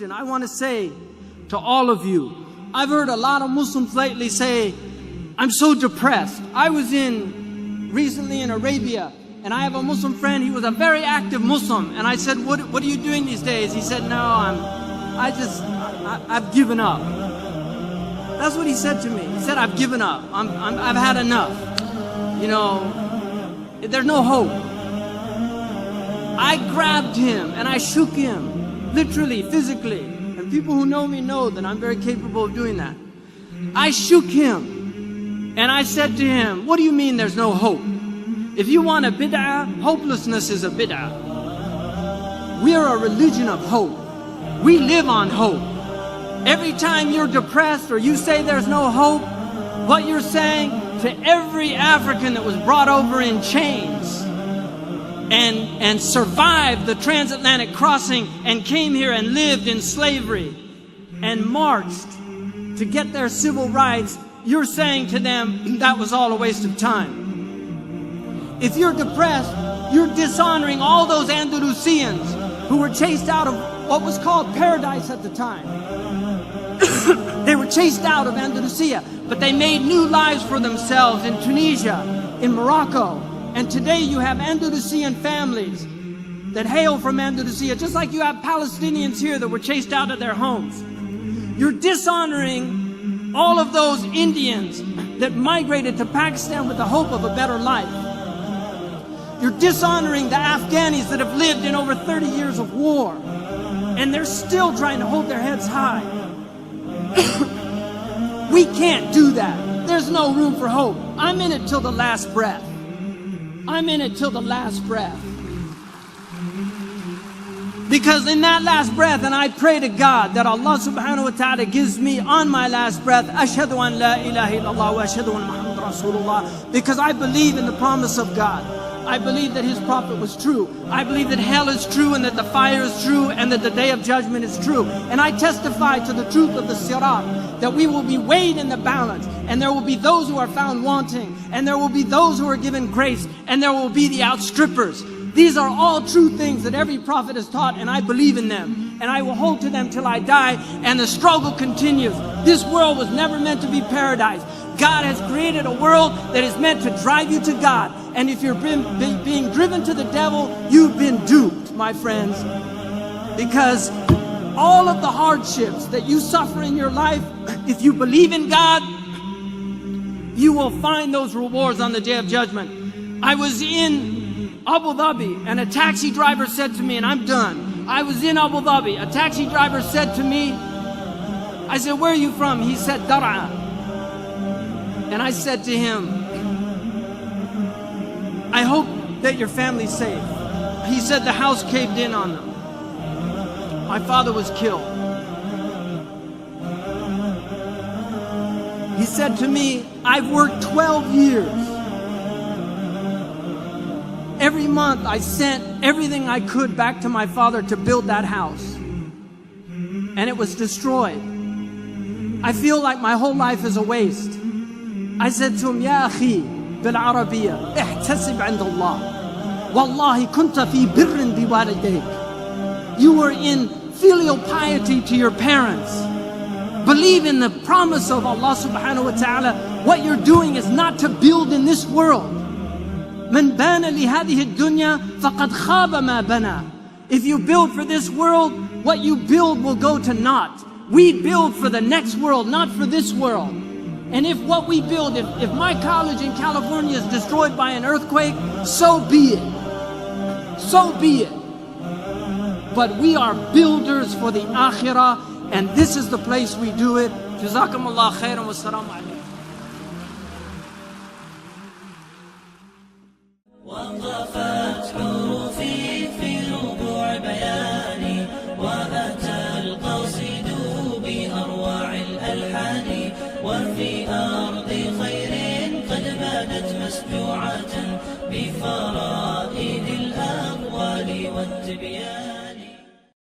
conclusion, I want to say to all of you, I've heard a lot of Muslims lately say, I'm so depressed. I was recently in Arabia, and I have a Muslim friend. He was a very active Muslim, and I said, what are you doing these days? He said, no, I've given up. That's what he said to me. He said, I've given up. I've had enough. You know, there's no hope. I grabbed him and I shook him, literally, physically. And people who know me know that I'm very capable of doing that. I shook him and I said to him, what do you mean there's no hope? If you want a bid'ah, hopelessness is a bid'ah. We are a religion of hope. We live on hope. Every time you're depressed or you say there's no hope, what you're saying to every African that was brought over in chains and survived the transatlantic crossing and came here and lived in slavery and marched to get their civil rights, you're saying to them that was all a waste of time. If you're depressed, you're dishonoring all those Andalusians who were chased out of what was called paradise at the time. They were chased out of Andalusia, but they made new lives for themselves in Tunisia, in Morocco. And today you have Andalusian families that hail from Andalusia, just like you have Palestinians here that were chased out of their homes. You're dishonoring all of those Indians that migrated to Pakistan with the hope of a better life. You're dishonoring the Afghanis that have lived in over 30 years of war, and they're still trying to hold their heads high. We can't do that. There's no room for hope. I'm in it till the last breath. I'm in it till the last breath. Because in that last breath, and I pray to God that Allah subhanahu wa ta'ala gives me on my last breath, Ashhadu an la ilaha illallah wa ashhadu anna Muhammad Rasulullah, because I believe in the promise of God. I believe that His prophet was true. I believe that hell is true and that the fire is true and that the day of judgment is true. And I testify to the truth of the sirat, that we will be weighed in the balance, and there will be those who are found wanting, and there will be those who are given grace, and there will be the outstrippers. These are all true things that every prophet has taught, and I believe in them. And I will hold to them till I die, and the struggle continues. This world was never meant to be paradise. God has created a world that is meant to drive you to God. And if you're being driven to the devil, you've been duped, my friends. Because all of the hardships that you suffer in your life, if you believe in God, you will find those rewards on the day of judgment. I was in Abu Dhabi, and a taxi driver said to me, and I'm done. I was in Abu Dhabi. A taxi driver said to me, I said, where are you from? He said, Dar'a. And I said to him, I hope that your family's safe. He said the house caved in on them. My father was killed. He said to me, I've worked 12 years. Every month I sent everything I could back to my father to build that house. And it was destroyed. I feel like my whole life is a waste. I said to him, Ya akhi, بالعربية احتسب عند الله والله كنت في بر بوالديك. You were in filial piety to your parents. Believe in the promise of Allah subhanahu wa ta'ala. What you're doing is not to build in this world. من بان لهذه الدنيا فقد خاب ما بنى. If you build for this world, what you build will go to naught. We build for the next world, not for this world. And if what we build, if my college in California is destroyed by an earthquake, so be it. So be it. But we are builders for the akhirah, and this is the place we do it. Jazakumullah khairan wa salamu alaykum. وقفت حروفي في ربوع بياني وأتى القصيد بأروع الألحان وفي أرض خير قد بادت مسجوعة بفرائد الأقوال والتبيان.